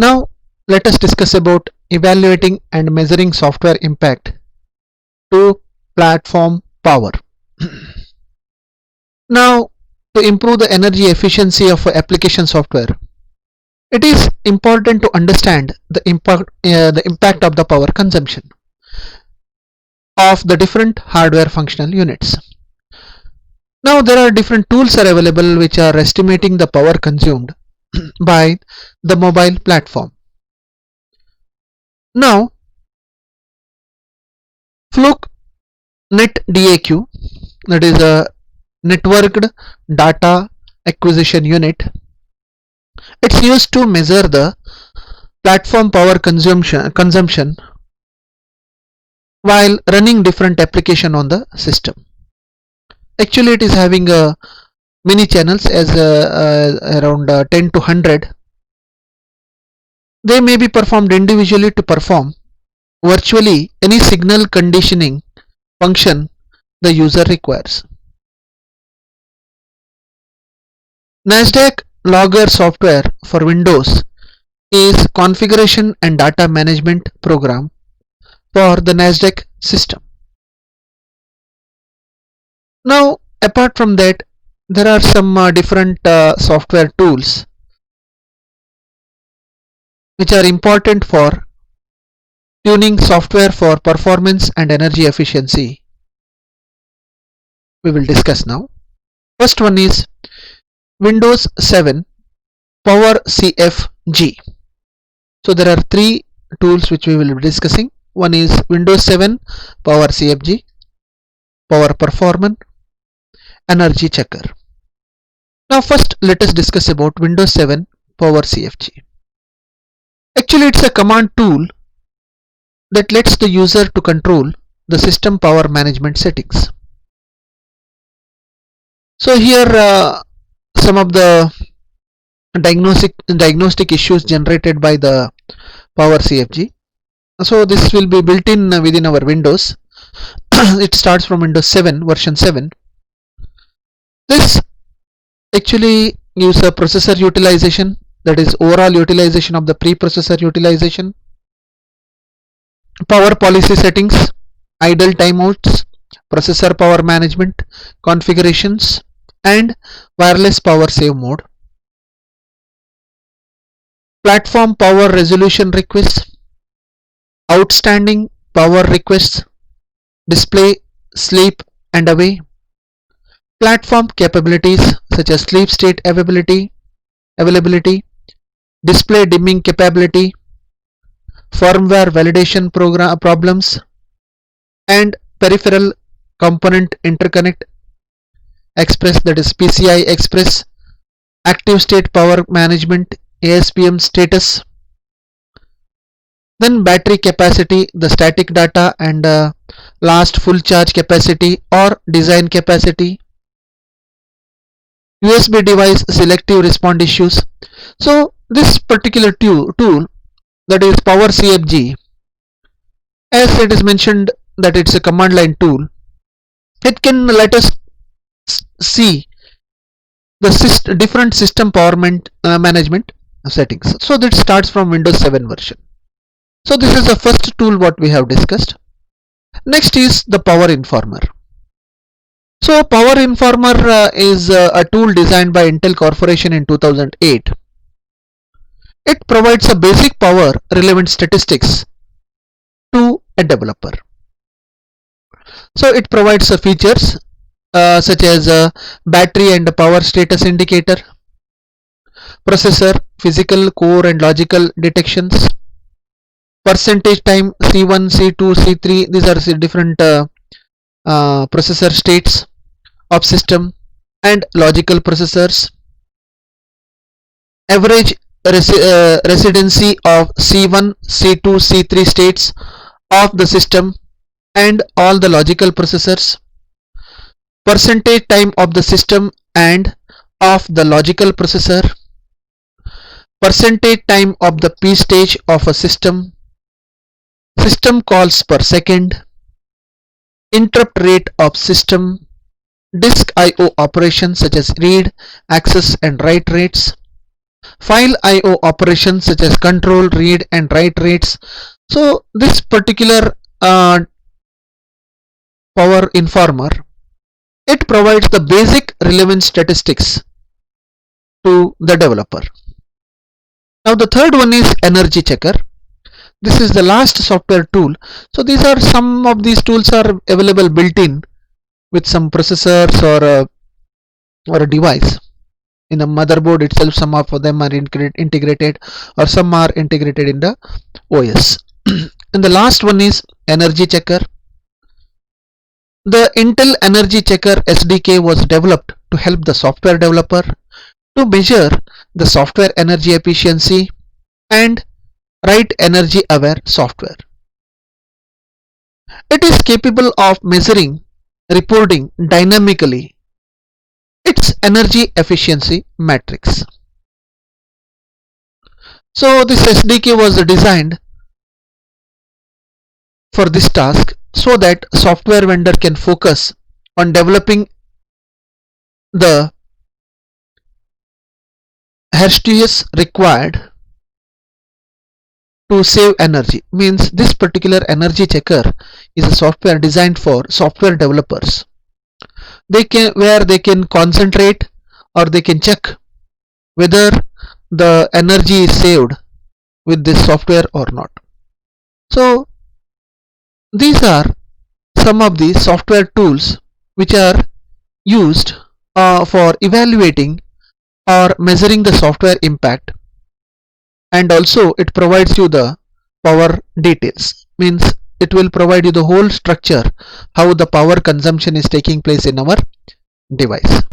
Now let us discuss about evaluating and measuring software impact to platform power. Now, to improve the energy efficiency of application software, it is important to understand the impact of the power consumption of the different hardware functional units. Now there are different tools are available which are estimating the power consumed by the mobile platform. Now Fluke Net DAQ, that is a networked data acquisition unit, it's used to measure the platform power consumption while running different application on the system. Actually it is having a many channels as around 10 to 100. They may be performed individually to perform virtually any signal conditioning function the user requires. NASDAQ Logger software for Windows is configuration and data management program for the NASDAQ system. Now apart from that, there are some different software tools which are important for tuning software for performance and energy efficiency. We will discuss now. First one is Windows 7 Power CFG. So there are three tools which we will be discussing. One is Windows 7 Power CFG, Power Performance, Energy Checker. Now first let us discuss about Windows 7 Power CFG. Actually it's a command tool that lets the user to control the system power management settings. So here some of the diagnostic issues generated by the Power CFG. So this will be built in within our Windows. It starts from Windows 7 version 7. This actually gives a processor utilization, that is overall utilization of the preprocessor utilization, power policy settings, idle timeouts, processor power management configurations, and wireless power save mode, platform power resolution requests, outstanding power requests, display, sleep and away, platform capabilities such as sleep state availability, display dimming capability, firmware validation problems, and peripheral component interconnect express, that is PCI Express, active state power management ASPM status, then battery capacity, the static data and last full charge capacity or design capacity, USB device selective response issues. So this particular tool, that is Power CFG, as it is mentioned that it's a command line tool, it can let us see the different system power management settings. So that starts from Windows 7 version. So this is the first tool what we have discussed. Next is the Power Informer. So Power Informer is a tool designed by Intel Corporation in 2008. It provides a basic power relevant statistics to a developer. So it provides features such as battery and power status indicator, processor, physical, core and logical detections, percentage time C1, C2, C3, these are the different processor states of system and logical processors, average residency of C1, C2, C3 states of the system and all the logical processors, percentage time of the system and of the logical processor, percentage time of the P stage of a system, system calls per second, interrupt rate of system, disk IO operations such as read, access and write rates, file IO operations such as control, read and write rates. So this particular power informer, it provides the basic relevant statistics to the developer. Now the third one is energy checker. This is the last software tool. So these are some of these tools are available built in with some processors or a device. In the motherboard itself, some of them are integrated or some are integrated in the OS. And the last one is energy checker. The Intel Energy Checker SDK was developed to help the software developer to measure the software energy efficiency and write energy aware software. It is capable of measuring, reporting dynamically its energy efficiency matrix. So this SDK was designed for this task so that software vendor can focus on developing the hashes required to save energy. Means this particular energy checker is a software designed for software developers. They can concentrate or they can check whether the energy is saved with this software or not. So these are some of the software tools which are used for evaluating or measuring the software impact, and also it provides you the power details. Means it will provide you the whole structure how the power consumption is taking place in our device.